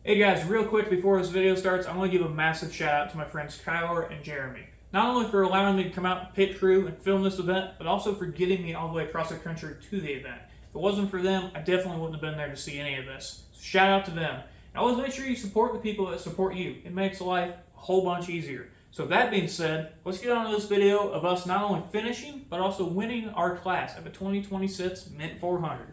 Hey guys, real quick before this video starts, I want to give a massive shout out to my friends Kyler and Jeremy. Not only for allowing me to come out and pit crew and film this event, but also for getting me all the way across the country to the event. If it wasn't for them, I definitely wouldn't have been there to see any of this. So shout out to them. And always make sure you support the people that support you. It makes life a whole bunch easier. So that being said, let's get on to this video of us not only finishing, but also winning our class at the 2026 Mint 400.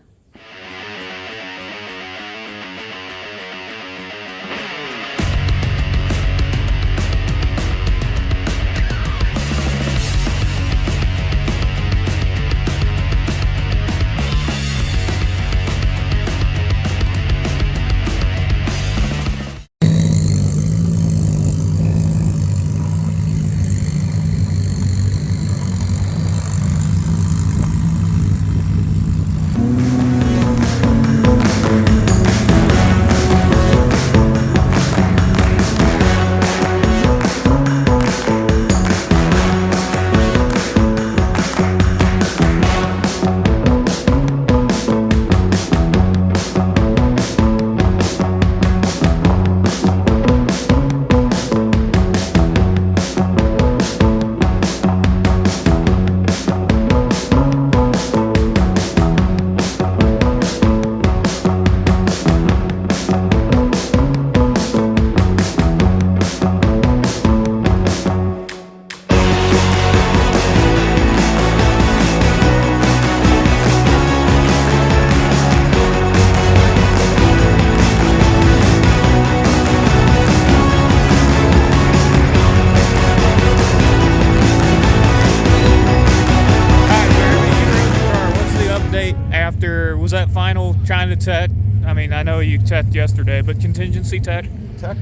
After, was that final trying to tech? I mean, I know you teched yesterday, but contingency tech? Tech.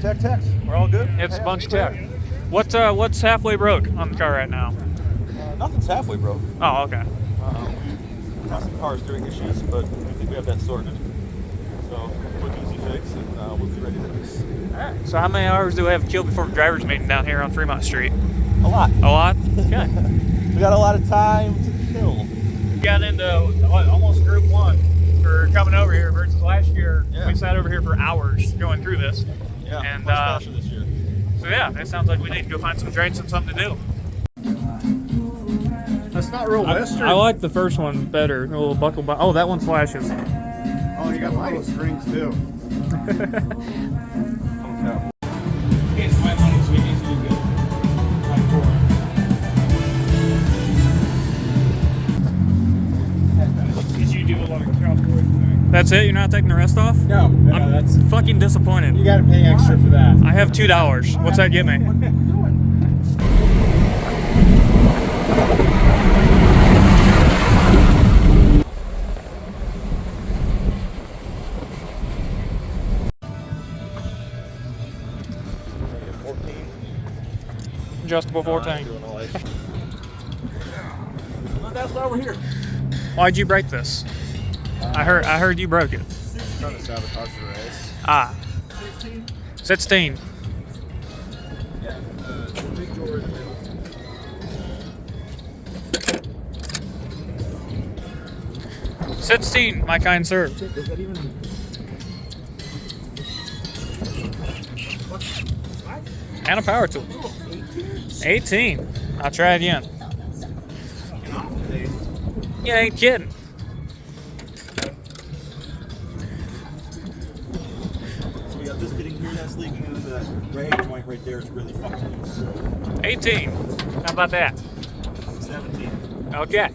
We're all good. It's a bunch of tech. What's halfway broke on the car right now? Nothing's halfway broke. Oh, okay. We got some cars doing issues, but I think we have that sorted. So, quick, easy fix, and we'll be ready to race. All right. So how many hours do we have killed before the driver's meeting down here on Fremont Street? A lot. A lot? Okay. We got a lot of time to kill. Got into almost group one for coming over here versus last year. Yeah. We sat over here for hours going through this. Yeah, and much faster this year. So yeah, it sounds like we need to go find some drinks and something to do. That's not real Western. I like the first one better. A little buckle. Oh, that one flashes. Oh, you got little strings too. It's my money, so it needs to be good. Did you do a lot of cowboy thing? That's it? You're not taking the rest off? No, I'm that's. fucking disappointed. You got to pay extra for that. I have $2. What's that get me? Adjustable 14. That's why we're here. Why'd you break this? I heard you broke it. Trying to sabotage the race. Ah. 16. Yeah, big door in the middle. 16, my kind sir. Does that even? And a power tool. 18. I'll try it again. You ain't kidding. So we got this getting here that's leaking into the rag joint right there. It's really fucking loose. 18. How about that? 17. Okay.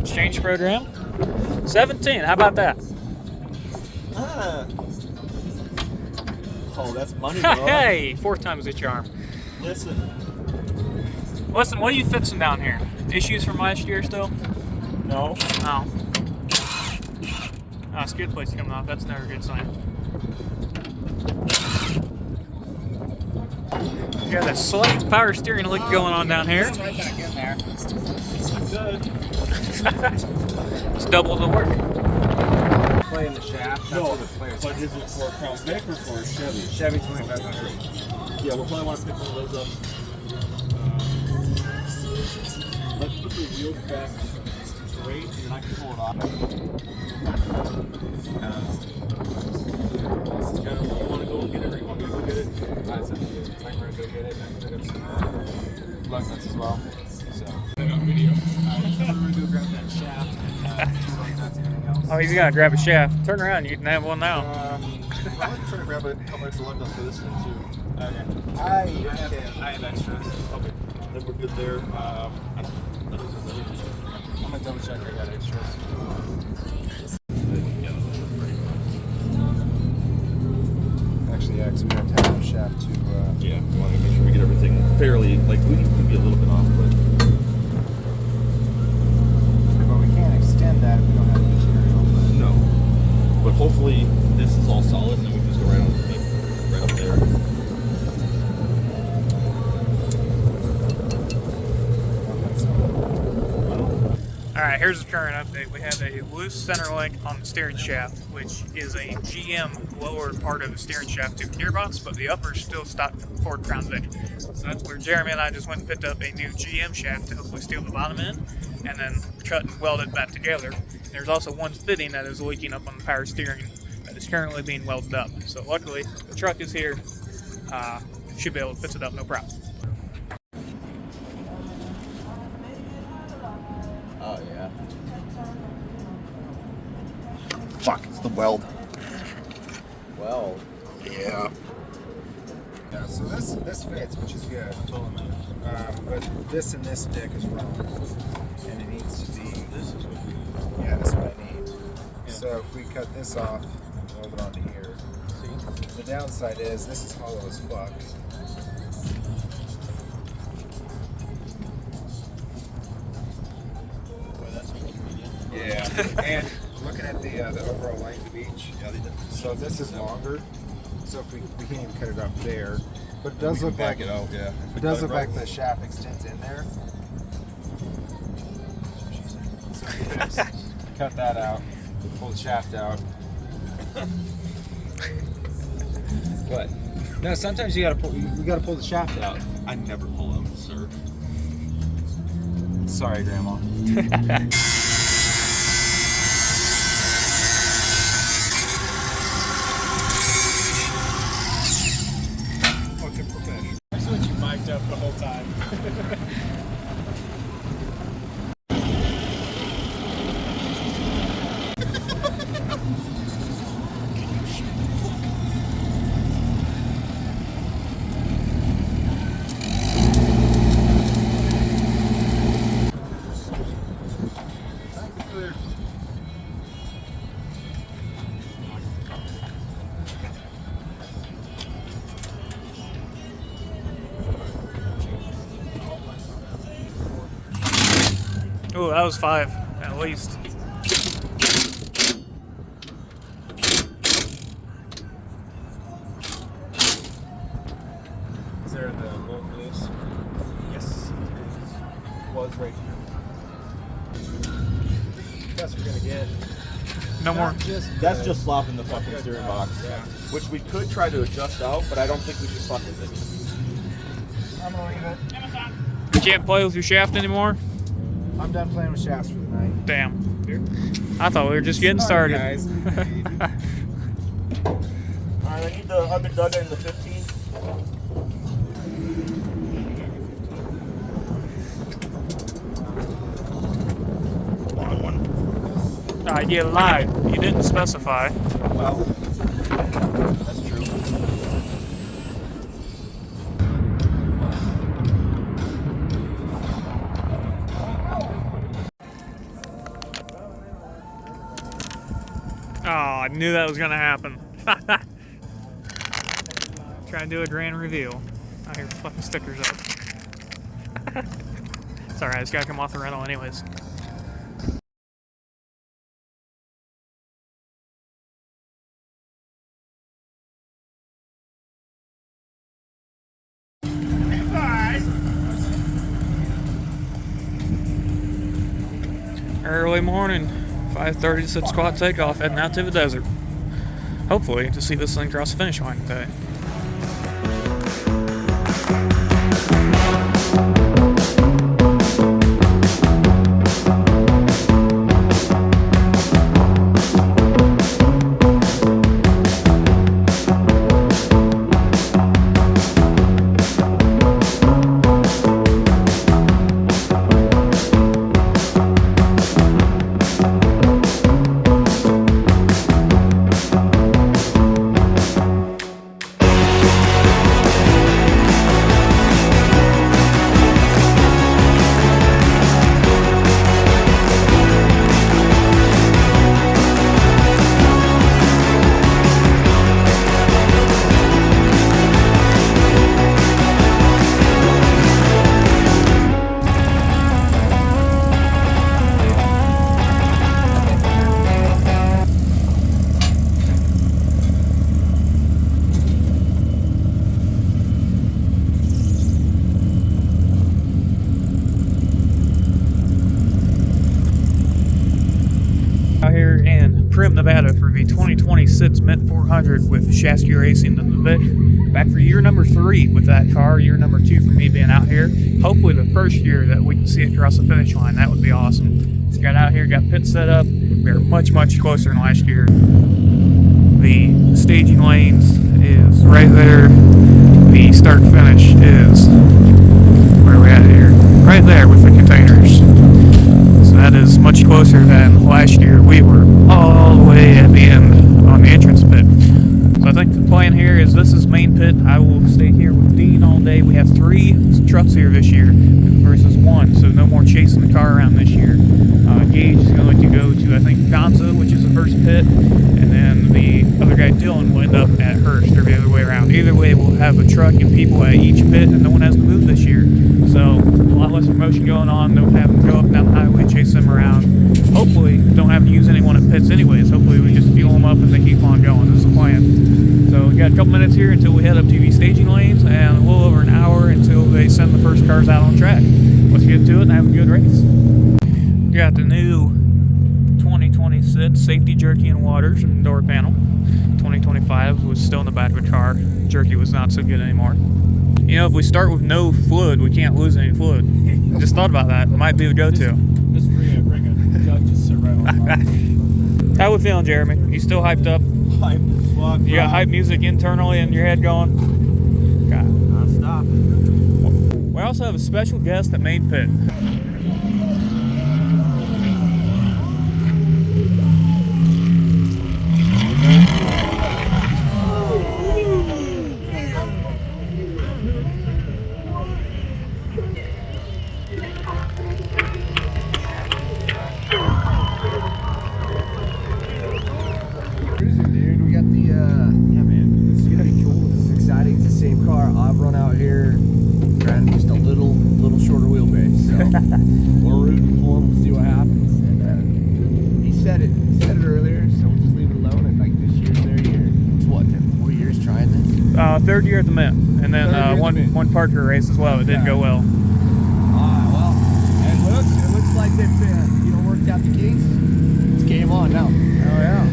Exchange program. 17. How about that? Oh, that's money, bro. Hey, 4th time's the charm. Listen, Listen, what are you fixing down here? Issues from last year still? no. No. Oh, skid plate's coming off. That's never a good sign. You got a slight power steering leak going on down here. Right back in there. Good. It's double the work. Play in the shaft. That's No, what the players. but is it for a Crown Vic or for a Chevy? Chevy 2500. Yeah, we'll probably want to pick one of those up. Let's put the wheels back straight, and then I can pull it off. You want to go and get it, or you want me to go get it? I said, I'm going to go get it. I got some lug nuts as well. So, I got video. I'm going to go grab that shaft and two lug nuts and anything else. Oh, he's gonna grab a shaft. Turn around, you can have one now. I'm trying to grab a couple extra lug nuts for this one too. Okay. I have extras. Okay. Then we're good there. I'm gonna double check I got extras. Actually, yeah, because we have to have a shaft to. Yeah, we want to make sure we get everything fairly. Like we could be a little bit off, but we can't extend that if we don't have the material. But no. But hopefully this is all solid, and then we can just go right on, right up there. Alright, here's the current update. We have a loose center link on the steering shaft, which is a GM lower part of the steering shaft to the gearbox, but the upper is still stock Ford Crown Vic. So that's where Jeremy and I just went and picked up a new GM shaft to hopefully steal the bottom end, and then cut and welded it back together. There's also one fitting that is leaking up on the power steering that is currently being welded up. So luckily, the truck is here. Should be able to fix it up, no problem. Oh yeah. Fuck, it's the weld. Weld. Yeah. yeah, so this fits, which is good. But this and this dick is wrong, and it needs to be. This is what we. Yeah, that's what I need. Yeah. So if we cut this off, weld it onto here. See? The downside is this is hollow as fuck. Yeah, and looking at the overall length of each, so this is longer. So if we can't even cut it off there, but it does look like it out. Yeah. it does look like the shaft extends in there. So we just cut that out, pull the shaft out. What? No, sometimes you gotta pull. You gotta pull the shaft out. I never pull out, sir. Sorry, Grandma. That's what you mic'd up the whole time. Oh, that was 5, at least. Is there the bolt for this? Yes. It was right here. That's what we're gonna get. No more. That's just slopping the fucking steering box. Yeah. Which we could try to adjust out, but I don't think we should fuck with it. I'm gonna leave it. You can't play with your shaft anymore? I'm done playing with shafts for the night. Damn. I thought we were just getting Sorry, started. guys. Alright, I need the Ugga and the 15. Wrong one. You lied. You didn't specify. Well, that's true. Oh, I knew that was gonna happen. Try and do a grand reveal. Oh, your fucking stickers up. It's alright, it's gotta come off the rental anyways. Early morning, 5:30 said squat takeoff, heading out to the desert. Hopefully to see this thing cross the finish line today. 2026 Mint 400 with Shaski Racing in the Vic. Back for year number 3 with that car, year number 2 for me being out here. Hopefully the first year that we can see it cross the finish line, that would be awesome. Just got out here, got pit set up. We are much, much closer than last year. The staging lanes is right there. The start finish is, where are we at here? Right there with the containers. So that is much closer than last year. We were all the way at the end on the entrance pit. So I think the plan here is this is main pit. I will stay here with Dean all day. We have 3 trucks here this year versus 1, so no more chasing the car around this year. Gage is going to go to, I think, Gonza, which is the first pit, and then the other guy, Dylan, will end up at Hurst or the other way around. Either way, we'll have a truck and people at each pit, and no one has to move this year. So a lot less promotion going on. Don't have to go up and down the highway, chase them around. Hopefully, don't have to use anyone at pits anyways. Hopefully, we just fuel them up and they keep on going. That's the plan. So we got a couple minutes here until we head up to the staging lanes, and a little over an hour until they send the first cars out on track. Let's get to it and have a good race. Got the new 2026 safety jerky and waters and door panel. 2025 was still in the back of the car. Jerky was not so good anymore. You know, if we start with no fluid, we can't lose any fluid. Just thought about that. Might be the go-to. Just bring a jug, just sit right on top. How we feeling, Jeremy? You still hyped up? Hyped as fuck. You got hype music internally in your head going? God. Non-stop. We also have a special guest at main pit. Dude, we got the yeah, man, this is gonna be cool. This is exciting. It's the same car I've run out here, trying just a little shorter wheelbase. So we're rooting for him. We'll see what happens. And he said it earlier, so we'll just leave it alone. And like this year's their year. It's what, they're 4 years trying this. 3rd year at the Mint, and then one Parker race as well. It didn't go well. Well, it looks like they've worked out the kinks. It's game on now. Oh yeah.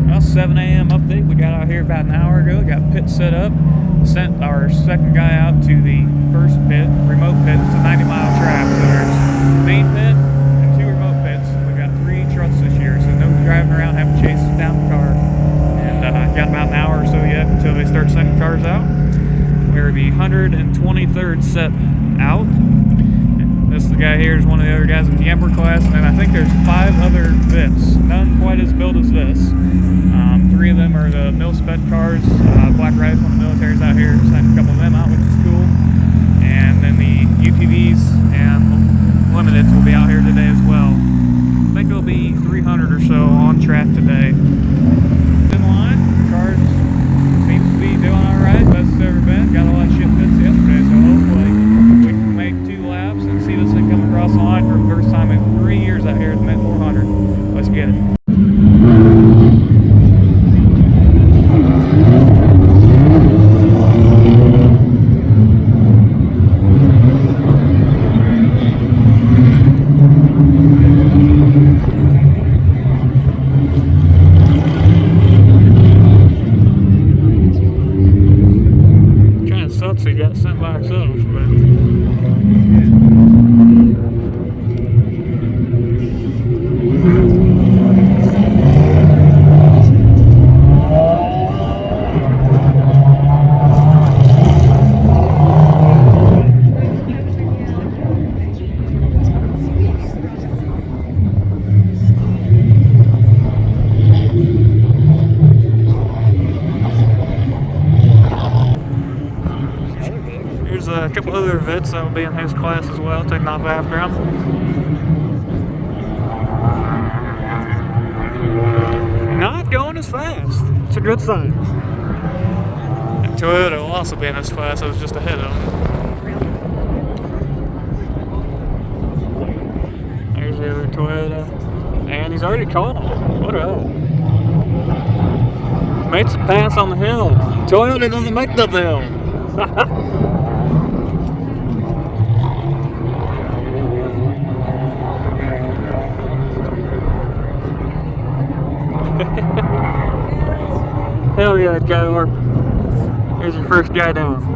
Well, 7 a.m. update. We got out here about an hour ago. Got pit set up. Sent our second guy out to the first pit, remote pit. It's a 90-mile track. So there's main pit and 2 remote pits. We got 3 trucks this year, so no driving around having to chase us down the car. And got about an hour or so yet until they start sending cars out. We're the 123rd set out. This guy here is one of the other guys in the Emperor class, and I think there's 5 other Vits, none quite as built as this. 3 of them are the mil-spec cars. Black Rice, one of the militaries out here, sent a couple of them out, which is cool. And then the UTVs and Limiteds will be out here today as well. I think there'll be 300 or so on track today. In line, the cars seems to be doing alright, best it's ever been. Got a lot of shit fits yesterday, so hopefully we can make 2 laps and see this thing come across the line for the first time in 3 years out here at the Mint 400. Let's get it. Kind of sucks he got sent by ourselves, but there's a couple other vets that will be in his class as well, taking off after him. Not going as fast. It's a good sign. And Toyota will also be in his class. I was just ahead of him. There's the other Toyota. And he's already caught him. What a hell. Made some pass on the hill. Toyota doesn't make nothing. Hell yeah, Kyler. Here's your first guy down.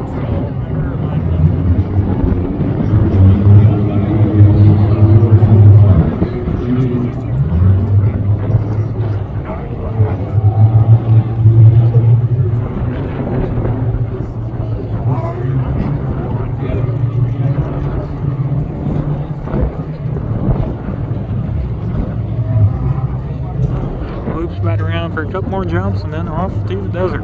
Loops back around for a couple more jumps and then off to the desert.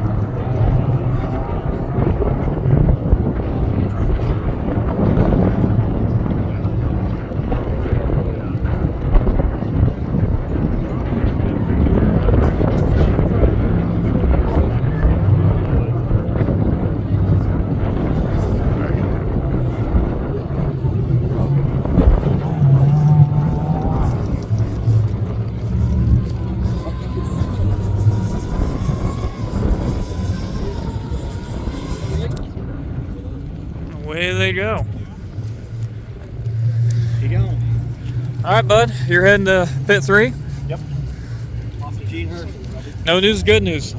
Away they go. You going? All right, bud. You're heading to pit 3. Yep. Off to Gene Hurst. No news, is good news.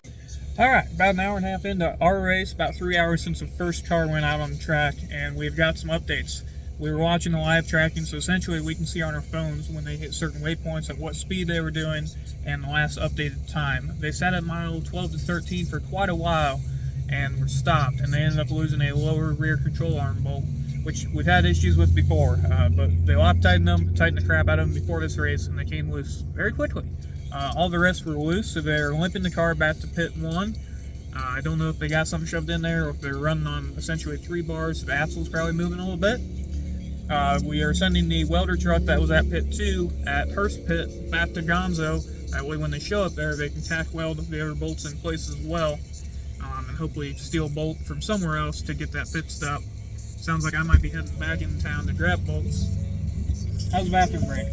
All right, about an hour and a half into our race, about 3 hours since the first car went out on the track, and we've got some updates. We were watching the live tracking, so essentially we can see on our phones when they hit certain waypoints at what speed they were doing and the last updated time. They sat at mile 12 to 13 for quite a while and were stopped, and they ended up losing a lower rear control arm bolt, which we've had issues with before, but they tightened the crap out of them before this race, and they came loose very quickly. All the rest were loose, so they're limping the car back to pit 1. I don't know if they got something shoved in there or if they're running on essentially 3 bars, so the axle's probably moving a little bit. We are sending the welder truck that was at pit 2 at Hurst pit back to Gonzo. That way when they show up there, they can tack weld the other bolts in place as well, and hopefully steal a bolt from somewhere else to get that pit stop. Sounds like I might be heading back in town to grab bolts. How's the bathroom break?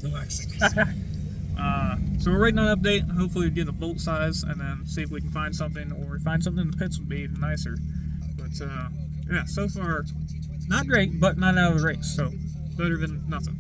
Relaxing. So we're waiting on an update. Hopefully we get a bolt size and then see if we can find something, or find something in the pits would be even nicer. But yeah, so far not great, but not out of the race, so better than nothing.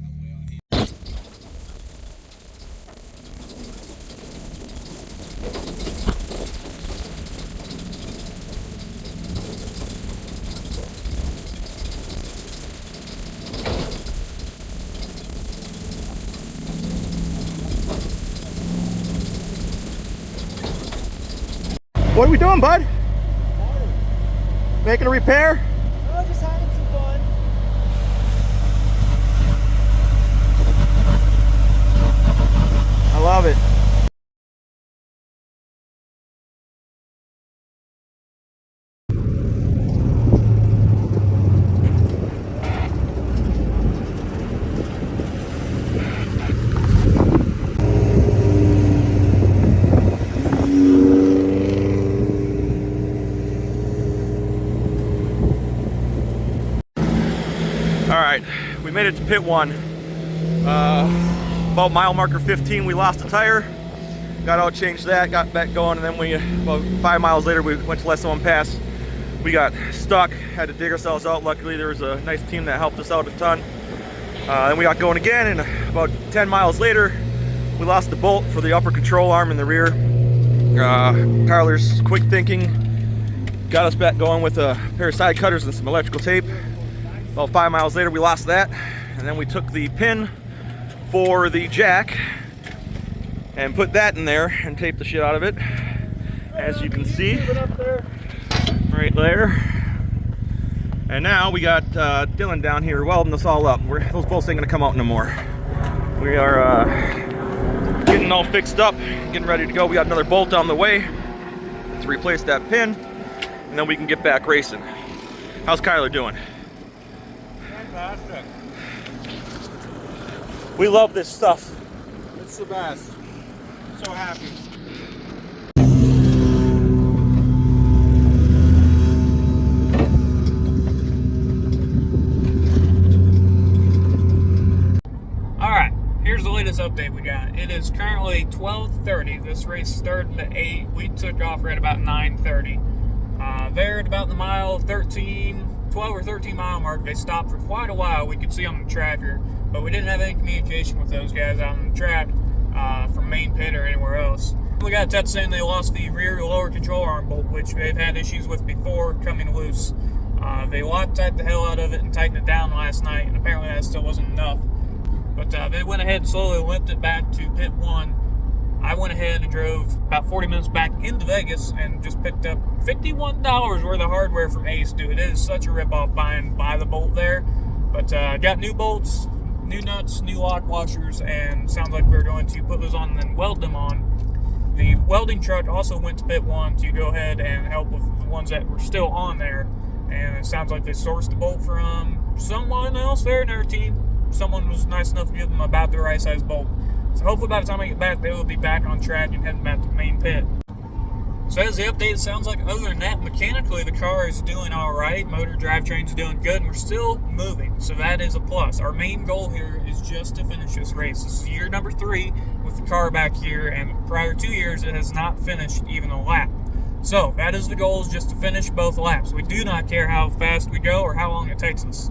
What are we doing, bud? Making a repair? Oh, just having some fun. I love it. All right, we made it to pit 1. About mile marker 15, we lost a tire. Got out, changed that, got back going, and then we, about 5 miles later, we went to Less Than One Pass. We got stuck, had to dig ourselves out. Luckily, there was a nice team that helped us out a ton. Then we got going again, and about 10 miles later, we lost the bolt for the upper control arm in the rear. Tyler's quick thinking got us back going with a pair of side cutters and some electrical tape. About 5 miles later, we lost that, and then we took the pin for the jack and put that in there and taped the shit out of it, as you can see right there. And now we got Dylan down here welding us all up. Those bolts ain't gonna come out no more. We are getting all fixed up, getting ready to go. We got another bolt on the way to replace that pin, and then we can get back racing. How's Kyler doing? Fantastic. We love this stuff. It's the best. So happy. All right, here's the latest update we got. It is currently 12:30. This race started at 8. We took off right about 9:30. There at about the 12 or 13 mile mark, they stopped for quite a while. We could see on the tracker, but we didn't have any communication with those guys out on the track from main pit or anywhere else. We got a text saying they lost the rear lower control arm bolt, which they've had issues with before coming loose. They Loctite the hell out of it and tightened it down last night, and apparently that still wasn't enough. But they went ahead and slowly limped it back to pit 1. I went ahead and drove about 40 minutes back into Vegas and just picked up $51 worth of hardware from Ace. Dude, it is such a ripoff buying by the bolt there. But I got new bolts, new nuts, new lock washers, and sounds like we're going to put those on and then weld them on. The welding truck also went to pit 1 to go ahead and help with the ones that were still on there. And it sounds like they sourced the bolt from someone else there in their team. Someone was nice enough to give them about the right size bolt. So hopefully by the time I get back, they will be back on track and heading back to the main pit. So as the update, it sounds like other than that, mechanically the car is doing all right. Motor drivetrain's doing good, and we're still moving. So that is a plus. Our main goal here is just to finish this race. This is year number 3 with the car back here, and prior 2 years, it has not finished even a lap. So that is the goal, is just to finish both laps. We do not care how fast we go or how long it takes us.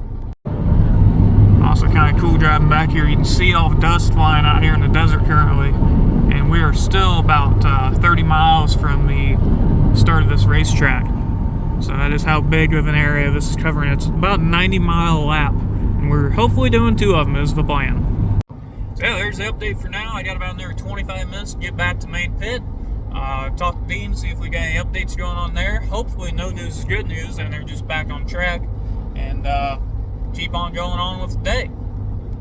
Also kind of cool driving back here. You can see all the dust flying out here in the desert currently, and we are still about 30 miles from the start of this racetrack. So that is how big of an area this is covering. It's about a 90-mile lap, and we're hopefully doing 2 of them is the plan. So yeah, there's the update for now. I got about another 25 minutes to get back to main pit. Talk to Dean, see if we got any updates going on there. Hopefully no news is good news and they're just back on track, and keep on going on with the day.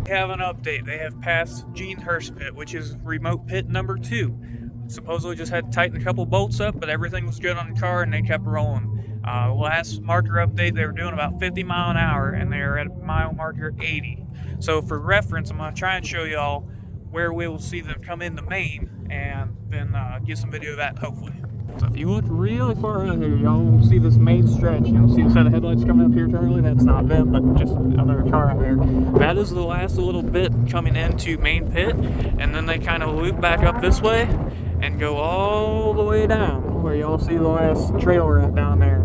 We have an update. They have passed Gene Hurst pit, which is remote pit number 2. Supposedly just had to tighten a couple bolts up, but everything was good on the car and they kept rolling. Last marker update, they were doing about 50 mile an hour and they are at mile marker 80. So for reference, I'm going to try and show y'all where we will see them come into main, and then get some video of that hopefully. So if you look really far out here, y'all will see this main stretch. You'll see a set of headlights coming up here currently. That's not them, but just another car out there. That is the last little bit coming into main pit, and then they kind of loop back up this way and go all the way down where y'all see the last trail wrap down there.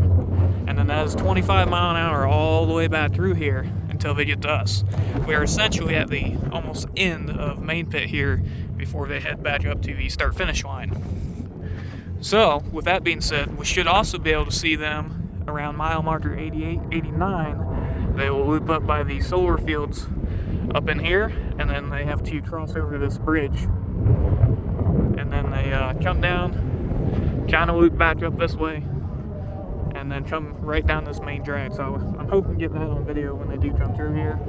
And then that is 25 mile an hour all the way back through here until they get to us. We are essentially at the almost end of main pit here before they head back up to the start-finish line. So, with that being said, we should also be able to see them around mile marker 88, 89. They will loop up by the solar fields up in here, and then they have to cross over this bridge. And then they come down, kind of loop back up this way, and then come right down this main drag. So I'm hoping to get that on video when they do come through here.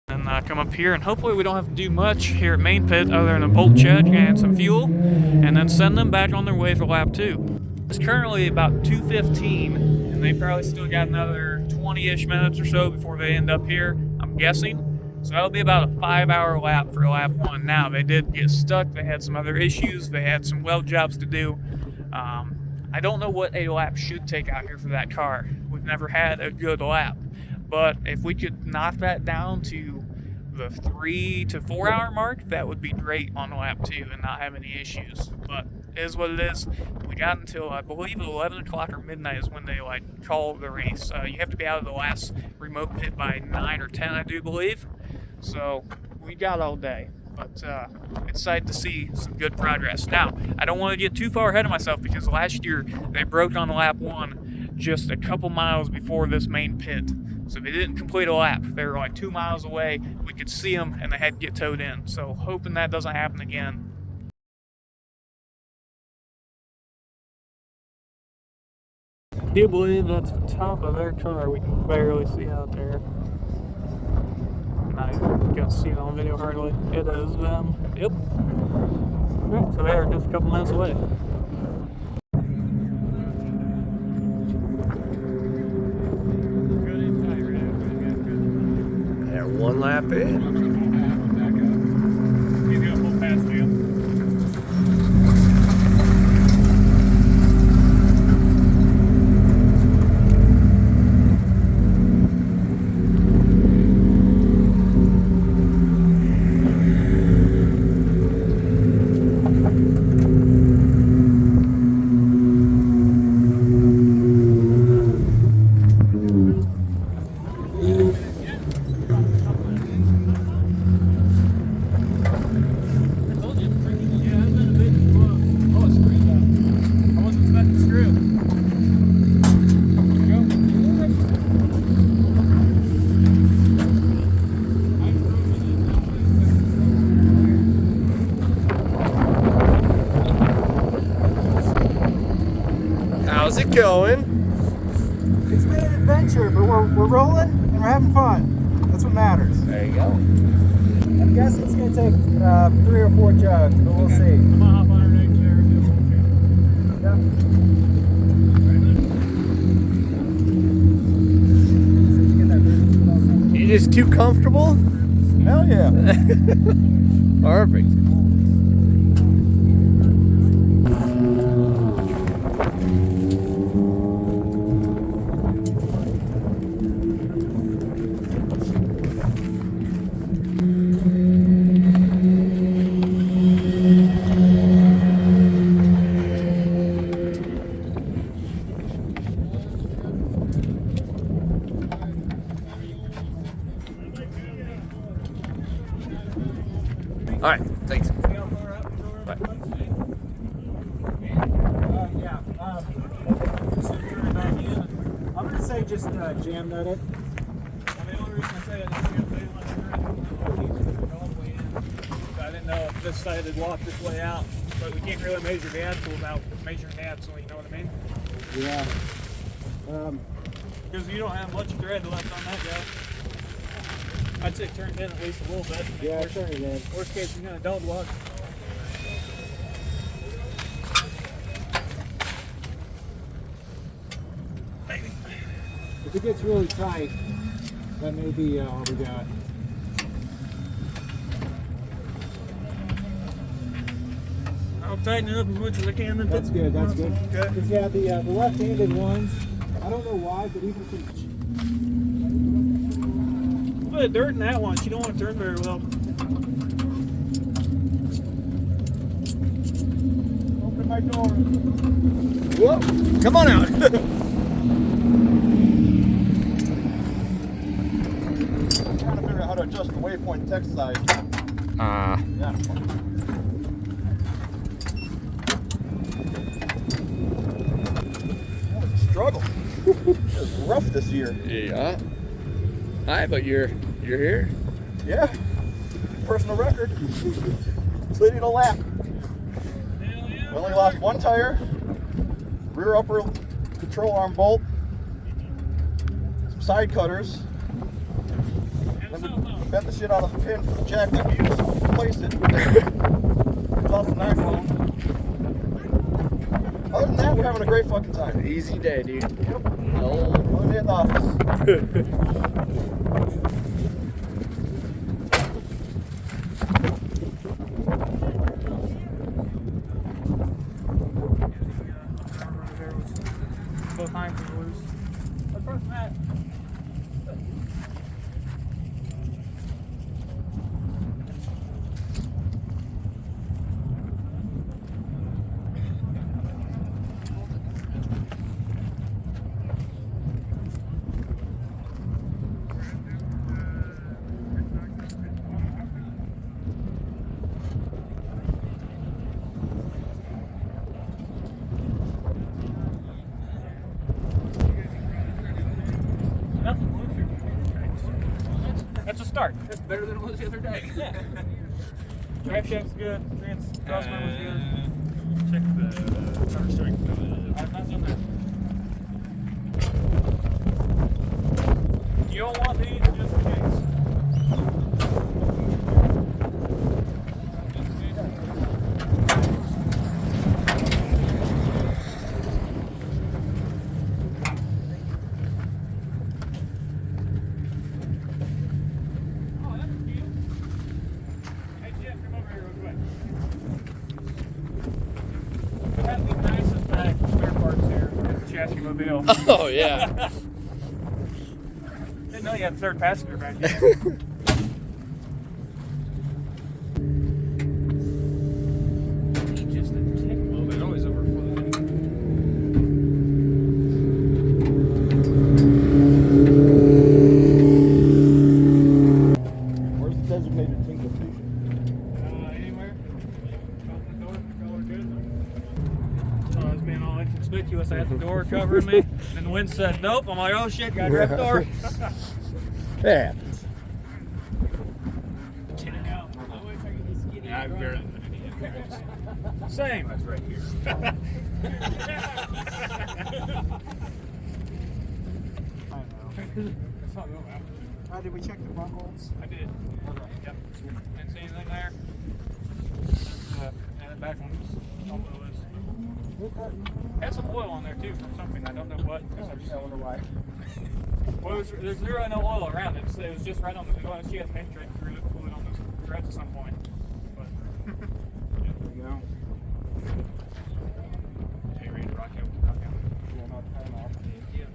And come up here, and hopefully we don't have to do much here at main pit other than a bolt check and some fuel, and then send them back on their way for lap 2. It's currently about 2:15, and they probably still got another 20-ish minutes or so before they end up here, I'm guessing. So that'll be about a 5-hour lap for lap 1. Now, they did get stuck. They had some other issues. They had some weld jobs to do. I don't know what a lap should take out here for that car. We've never had a good lap. But if we could knock that down to the 3 to 4 hour mark, that would be great on lap 2 and not have any issues. But it is what it is. We got until, I believe, 11 o'clock or midnight is when they call the race. You have to be out of the last remote pit by 9 or 10, I do believe. So we got all day, but excited to see some good progress. Now, I don't want to get too far ahead of myself because last year they broke on lap 1 just a couple miles before this main pit. So they didn't complete a lap. They were 2 miles away. We could see them and they had to get towed in. So hoping that doesn't happen again. I do believe that's the top of their car. We can barely see out there. Not even gonna see it on video hardly. It is them. Yep. Alright, so they are just a couple minutes away. They're 1 lap in. He's gonna pull past you. going? It's been an adventure, but we're rolling and we're having fun. That's what matters. There you go. I'm guessing it's going to take 3 or 4 jugs, but we'll see. I'm gonna hop on our next chair and do a little You just too comfortable? Hell yeah. Perfect. All right, thanks. Yeah. I'm going to say just jam nut it. The only reason I say it is because they want to go all the way in. So I didn't know if this side had walked this way out, but we can't really measure the axle without measuring the axle, you know what I mean? Yeah. Because you don't have much thread left on that guy. I'd say turn it in at least a little bit. Yeah, turn it in. Worst case, you're going to dog walk. If it gets really tight, that may be all we got. I'll tighten it up as much as I can. Then That's good, that's good. Okay. Because yeah, the left-handed ones, I don't know why, but even if A little bit of dirt in that one. She don't want to turn very well. Open my door. Whoa, come on out. Trying to figure out how to adjust the waypoint text size. Yeah. That was a struggle. It was rough this year. Yeah. Hi, but you're here. Yeah. Personal record. Completed a lap. We only lost 1 tire, rear upper control arm bolt, some side cutters. Then we bent the shit out of the pin for the jack that we used, replaced it. Lost an iPhone. Other than that, we're having a great fucking time. Easy day, dude. Yep. No. Another day at the office. Both hinds are loose. Apart from that, nothing looser. That's a start. That's better than it was the other day. Yeah. Drive shaft's good. Crossbar was good. Check the power strength. I've not done that. You don't want these just in case. Oh, that's cute. Hey, Jeff, come over here real quick. That'd be nice and back spare parts here for the Shaski Mobile. Oh yeah. Didn't know you had a third passenger back here. Just a tick. Oh, they're always overflowing. Where's the designated tingle station? Anywhere? Open the door, all good. So I was being all inconspicuous. I had the door covering me, and the wind said nope. I'm like, oh shit, gotta grab the door. Yeah. Yeah, I barely. Same. That's right here. I know. It's not moving. Did we check the front bolts? I did. Okay. Yep. Didn't see anything there. And the back one's all loose. Had some oil on there too from something. I don't know what. I wonder why. Well, there's literally no oil around it. So it was just right on the. She had penetrated through it, pulled it on the threads at some point. But There we go. are you ready to rock out? Rock out. Yeah, not the time off. Yeah.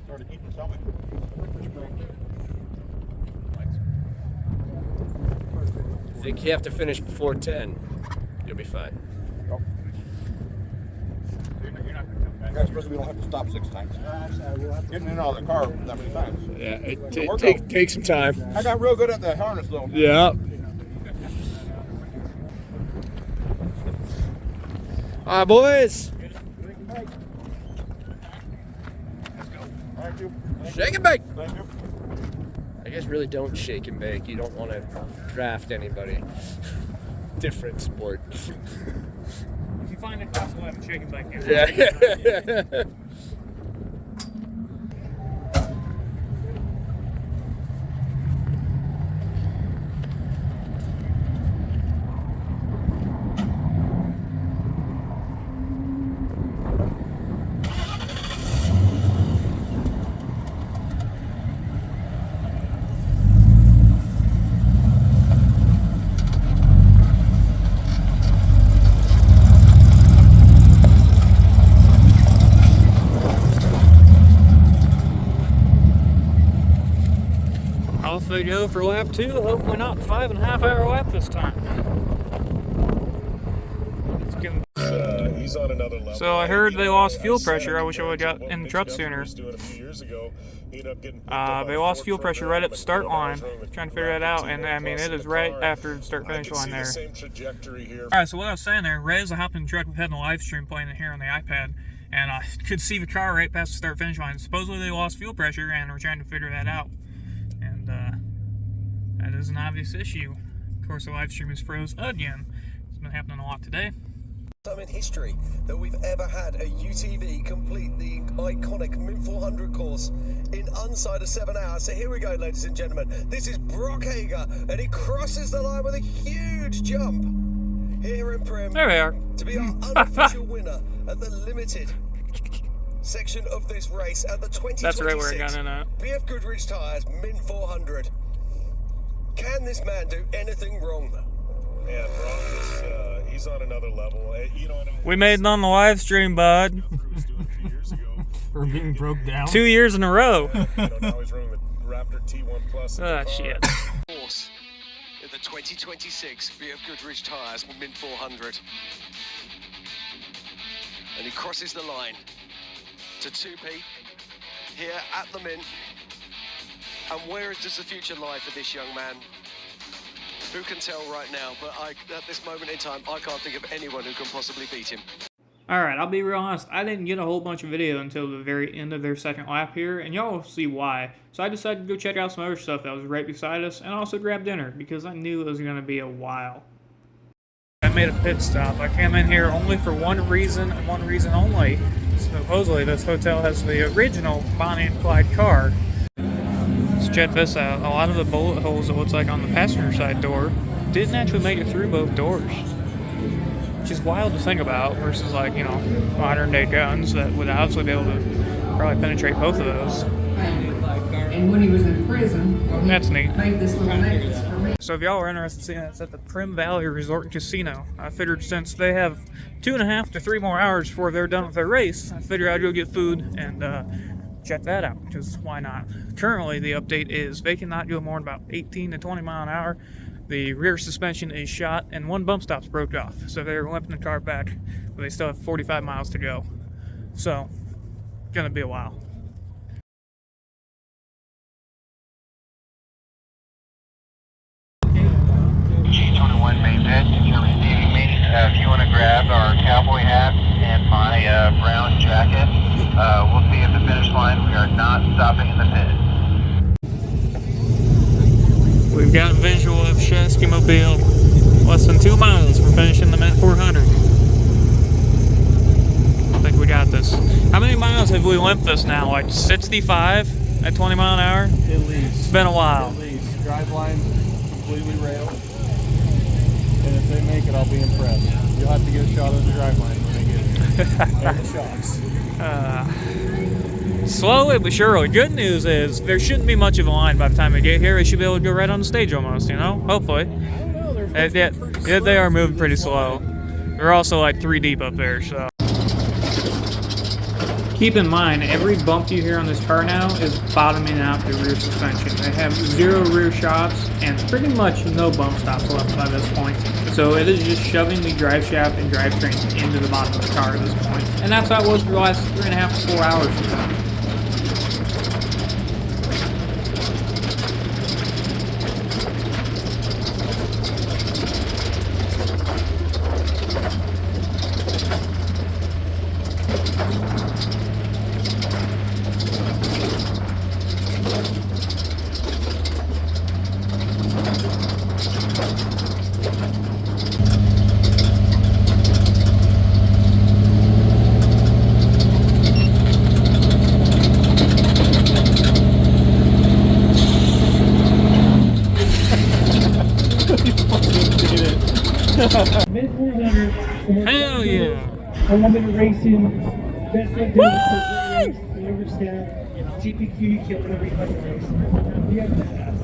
Started heating the stomach. I think you have to finish before 10. You'll be fine. You're not gonna come back. That's supposed to we don't have to stop 6 times. Getting in and out of the car that many times. Yeah, Workout. take some time. I got real good at the harness though. Yeah. All right, boys. Thank you. Shake and bake. Thank you. I guess really don't shake and bake. You don't want to draft anybody. Different sport. If you find it possible, have a chicken back here. Yeah. Off we go for lap 2. Hopefully not 5.5 hour lap this time. It's getting... He's on another level. So I heard they lost fuel pressure. I wish I would have got in the truck sooner. They lost fuel pressure right at the start line. Trying to figure that out, and I mean it is right after the start finish line there. Alright, so what I was saying there, right as I hopped in the truck, we had the live stream playing it here on the iPad, and I could see the car right past the start finish line. Supposedly they lost fuel pressure, and we're trying to figure that out. And that is an obvious issue. Of course, the live stream is froze again. It's been happening a lot today. Time in history that we've ever had a UTV complete the iconic Mint 400 course in inside of 7 hours. So here we go, ladies and gentlemen. This is Brock Hager, and he crosses the line with a huge jump here in Prim. There we are. To be our unofficial winner at the limited section of this race at the 2026 That's right where I got in at. BF Goodrich Tires Mint 400. Can this man do anything wrong? Man, Brock is, he's on another level. You know, We made it on the live stream, bud. We're being broke down. 2 years in a row. Now he's running the Raptor T1 Plus. Ah, shit. Course in the 2026 BF Goodrich Tires Mint 400. And he crosses the line to 2P here at the Mint. And where does the future lie for this young man? Who can tell right now? But at this moment in time, I can't think of anyone who can possibly beat him. Alright, I'll be real honest. I didn't get a whole bunch of video until the very end of their second lap here, and y'all will see why. So I decided to go check out some other stuff that was right beside us, and also grab dinner, because I knew it was going to be a while. I made a pit stop. I came in here only for one reason, and one reason only. Supposedly, this hotel has the original Bonnie and Clyde car. Let's check this out. A lot of the bullet holes, it looks like, on the passenger side door didn't actually make it through both doors. Which is wild to think about versus, like, you know, modern day guns that would obviously be able to probably penetrate both of those. And when he was in prison, well, That's neat. made this little necklace for me. So if y'all are interested in seeing it, it's at the Prim Valley Resort and Casino. I figured since they have 2.5 to 3 more hours before they're done with their race, I figured I'd go get food and check that out, because why not? Currently, the update is they cannot go more than about 18 to 20 mile an hour. The rear suspension is shot, and 1 bump stop's broke off. So they're limping the car back, but they still have 45 miles to go. So, gonna be a while. G21 main pit, you're receiving me. If you want to grab our cowboy hat and my brown jacket, we'll see you at the finish line. We are not stopping in the pit. We've got visual Shaski Mobile. Less than 2 miles from finishing the Mint 400. I think we got this. How many miles have we limped this now? Like 65 at 20 mile an hour? At least. It's been a while. At least. Driveline completely railed. And if they make it, I'll be impressed. You'll have to get a shot of the driveline when they get it. And the shocks. Slowly but surely. Good news is there shouldn't be much of a line by the time we get here. We should be able to go right on the stage almost, you know? Hopefully. I don't know. Yeah, they are moving pretty slow. They're also like 3 deep up there, so. Keep in mind, every bump you hear on this car now is bottoming out the rear suspension. They have 0 rear shocks and pretty much no bump stops left by this point. So it is just shoving the drive shaft and drivetrain into the bottom of the car at this point. And that's how it was for the last 3.5 to 4 hours or so. Mid 400. Hell yeah. Unlimited racing. Best way to do it. Deliver staff. GPQ, you kill whatever you fucking race. You have to pass.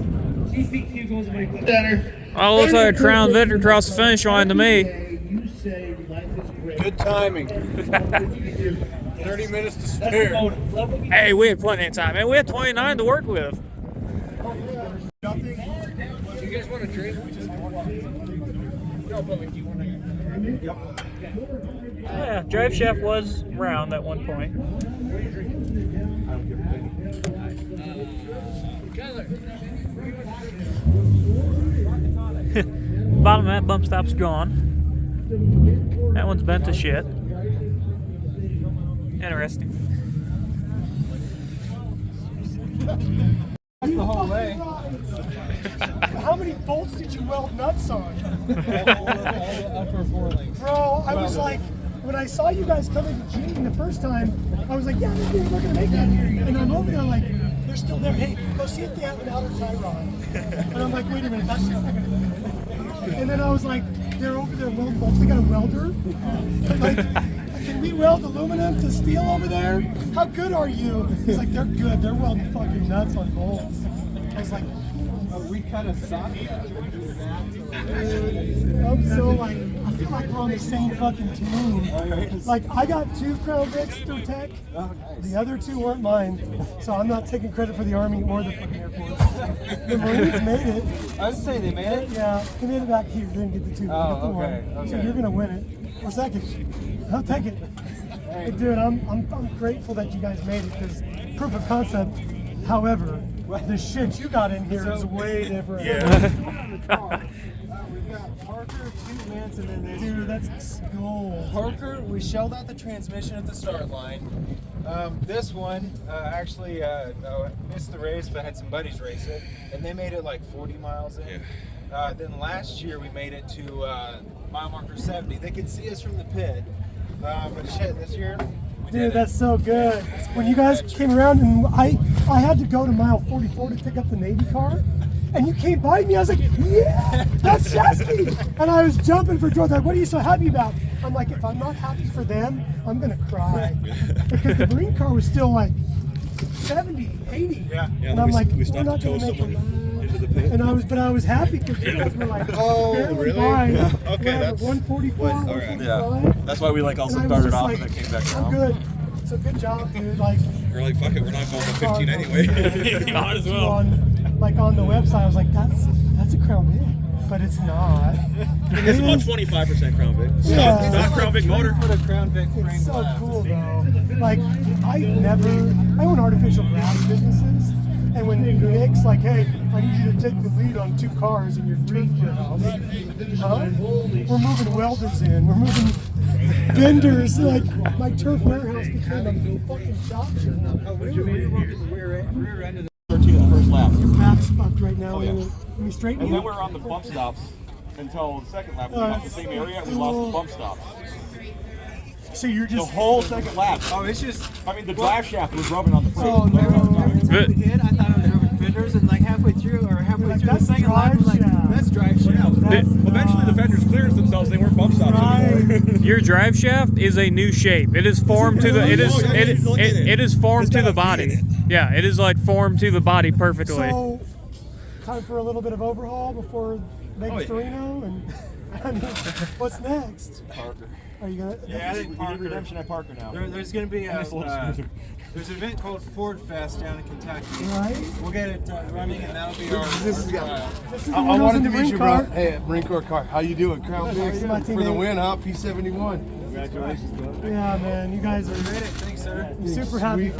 GPQ goes away with better. Oh, looks like a Crown Victor across the finish line to me. You say life is great. Good timing. 30 minutes to spare. Hey, we had plenty of time, man. We had 29 to work with. Do you guys want a drink? Yeah, drive shaft was round at one point. Bottom of that bump stop's gone. That one's bent to shit. Interesting. The whole way. How many bolts did you weld nuts on? All the upper 4 links. Bro, I was like, when I saw you guys coming to Gene the first time, I was like, yeah, we're gonna make that. And I'm over there like, they're still there. Hey, go see if they have an outer tie rod. And I'm like, wait a minute, that's just not gonna do it. And then I was like, they're over there welding bolts. They got a welder. Like, can we weld aluminum to steel over there? How good are you? He's like, they're good. They're welding fucking nuts on bolts. I was like, We cut a socket. I'm so like, I feel like we're on the same fucking team. Like, I got 2 Crown Vics through Tech. The other 2 weren't mine. So I'm not taking credit for the Army or the fucking Air Force. The Marines made it. I was saying they made it? Yeah, they made it back here. Didn't get the 2. Oh, Get the okay, 1. So okay. you're gonna win it. Or second. I'll take it. But dude, I'm grateful that you guys made it because proof of concept. However, the shit you got in here is way different. We've got Parker, 2 minutes, and then there's Dude, that's gold. Parker, we shelled out the transmission at the start line. This one actually missed the race, but had some buddies race it, and they made it like 40 miles in. Then last year we made it to mile marker 70. They could see us from the pit, but shit, this year we Dude, did that's so good. When you guys came around and I had to go to mile 44 to pick up the Navy car, and you came by me, I was like, yeah, that's Shaski. And I was jumping for joy. Like, what are you so happy about? I'm like, if I'm not happy for them, I'm gonna cry. Because the Marine car was still like 70, 80. Yeah. And I'm like, we're not gonna make it. And I was happy because you guys were like, barely by. Yeah. Okay, whatever, that's 144, all right. 145. That's why we like also And I was started just off like, and then came back I'm down. good. So good job, dude. Like, We're like, fuck it, we're not going to 15 anyway. Might as well. on the website, I was like, that's a Crown Vic, but it's not. It's about 25% Crown Vic. Yeah. Stock Crown Vic motor. For the Crown Vic frame It's so glass. cool though. Like, I own artificial grass businesses, and when Nick's like, hey, I need you to take the lead on 2 cars in your turf warehouse. Huh? We're moving welders in. We're moving vendors. Like, my turf warehouse became a fucking shop. We were rear end of the 13 the first lap. Max is fucked right now. Oh, yeah. Can we straighten And you? then we're on the bump stops until the second lap. We got the same area and we lost the bump stops. So you're The just whole second lap. Oh, it's just. I mean, the drive shaft was rubbing on the front. Oh, every time we hit, I thought it was rubbing fenders, and like halfway through the that's second lap, I'm like, drive shaft. that's drive shaft. Eventually, the fenders cleared themselves. They weren't bump stops anymore. Your drive shaft is a new shape. It is formed to the. It is formed to the body. Yeah, it is like formed to the body perfectly. So, time for a little bit of overhaul before Vegas to Reno, and I mean, what's next? Parker. Are you gonna? Yeah, I think We need Parker. redemption at Parker now. There's going to be Nice little scooter. there's an event called Ford Fest down in Kentucky. Right. We'll get it running, and that'll be our. This is I the one wanted in to the meet Marine you, car. bro. Hey, Marine Corps car. How you doing? Crown Vic My for the teammate. win, huh? P71. Congratulations, man. Yeah, man, you guys are Thanks, sir. super happy.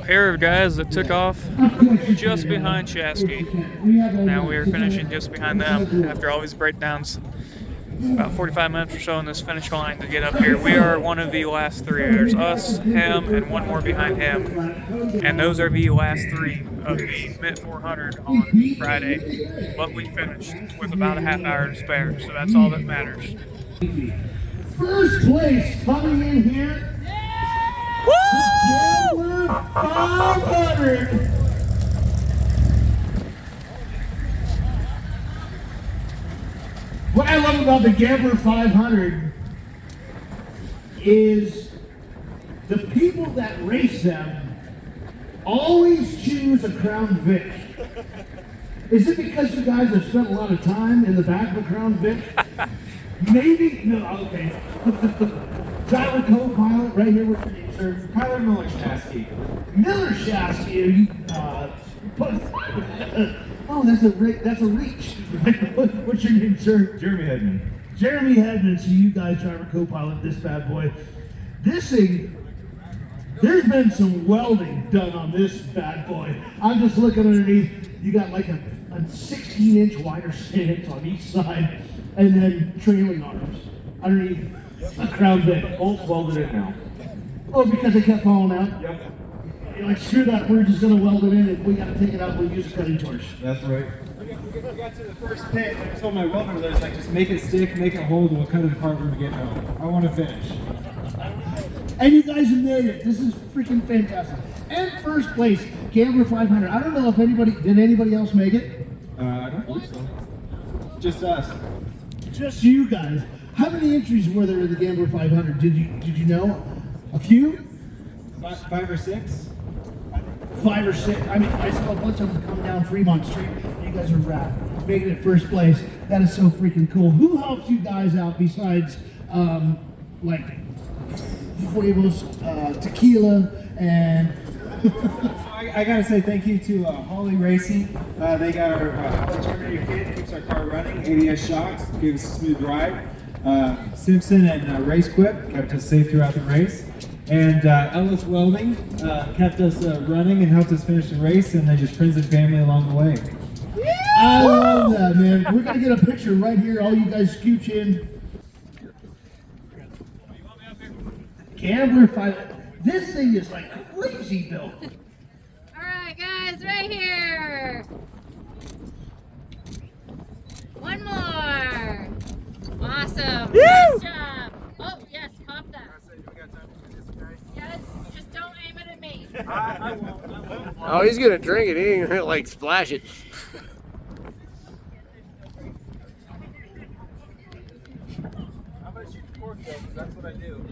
Pair of guys that took off just behind Shaski. Now we are finishing just behind them after all these breakdowns. About 45 minutes or so in this finish line to get up here. We are one of the last three. There's us, him, and one more behind him. And those are the last three of the Mid 400 on Friday. But we finished with about a half hour to spare, so that's all that matters. First place coming in here. Woo! 500. What I love about the Gambler 500 is the people that race them always choose a Crown Vic. Is it because you guys have spent a lot of time in the back of a Crown Vic? Maybe, no, okay. Driver co-pilot right here with your name, sir. Tyler Miller Shaski. Miller Shaski. Oh, that's a reach. What's your name, sir? Jeremy Hedman. Jeremy Hedman. So you guys driver co-pilot this bad boy. This thing, there's been some welding done on this bad boy. I'm just looking underneath. You got like a 16-inch wider stance on each side, and then trailing arms underneath a Crown Vic. Both welded in now. Oh, because they kept falling out? Yep. You're like, screw that, we're just gonna weld it in. If we gotta take it out, we'll use a cutting torch. That's right. We got to the first pit, and I told my welder there, like, just make it stick, make it hold, and we'll cut it apart when we get home. I want to finish. And you guys have made it. This is freaking fantastic. And first place, Gambler 500. I don't know if did anybody else make it? I don't believe so. Just us. Just you guys. How many entries were there in the Gambler 500? Did you know? A few? 5 or 6? 5 or 6. I mean, I saw a bunch of them come down Fremont Street. You guys are rad. Making it first place. That is so freaking cool. Who helps you guys out besides, like, Huevos, tequila, and... I gotta say thank you to Holly Racing. They got our Holly Terminator kit, keeps our car running. ADS shocks, gave us a smooth ride. Simpson and Race Quip kept us safe throughout the race. And Ellis Welding kept us running and helped us finish the race, and then just friends and family along the way. I love that, man. We're gonna get a picture right here. All you guys scooch in. Gambler 5. This thing is like crazy built. All right, guys, right here. One more. Awesome. Nice job. Oh, yes, pop that. Yes, just don't aim it at me. I won't. Oh, he's gonna drink it. He ain't gonna like splash it. How about you cork though, because that's what I do.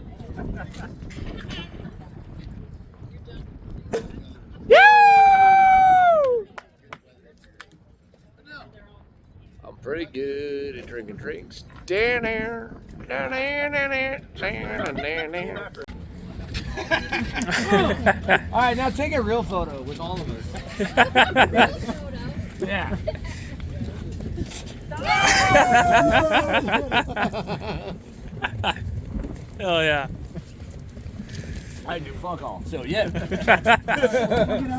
I'm pretty good at drinking drinks. Down there, down there, down there, down there. All right, now take a real photo with all of us. Yeah. Hell yeah. I do fuck all. So yeah.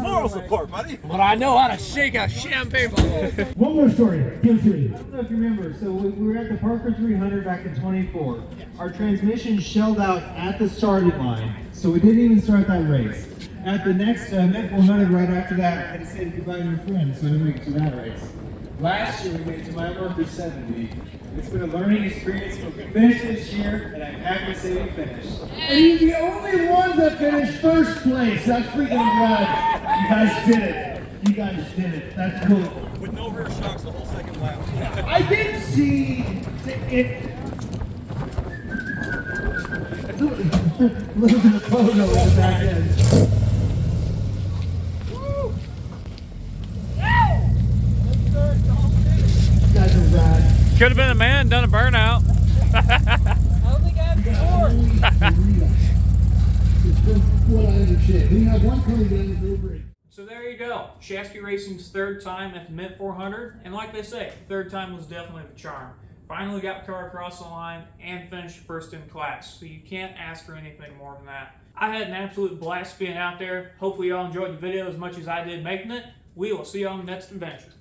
Moral support, buddy. But I know how to shake a champagne bottle. One more story. Give it to me. I don't know if you remember, so we were at the Parker 300 back in 24. Our transmission shelled out at the starting line, so we didn't even start that race. At the next Met 400 right after that, I had to say goodbye to your friend, so we didn't make it to that race. Last year we made it to my marker 70. It's been a learning experience, but we finished this year, and I'm happy to say we finished. And you're the only one that finished first place. That's freaking rad. You guys did it. You guys did it. That's cool. With no rear shocks the whole second lap. I did see it. Look at the photo in the back end. You guys are rad. Could have been a man, done a burnout. I only got 4. It's from what I understand. We have one coming down the break. So there you go. Shaski Racing's third time at the Mint 400. And like they say, third time was definitely the charm. Finally got the car across the line and finished first in class. So you can't ask for anything more than that. I had an absolute blast being out there. Hopefully y'all enjoyed the video as much as I did making it. We will see you on the next adventure.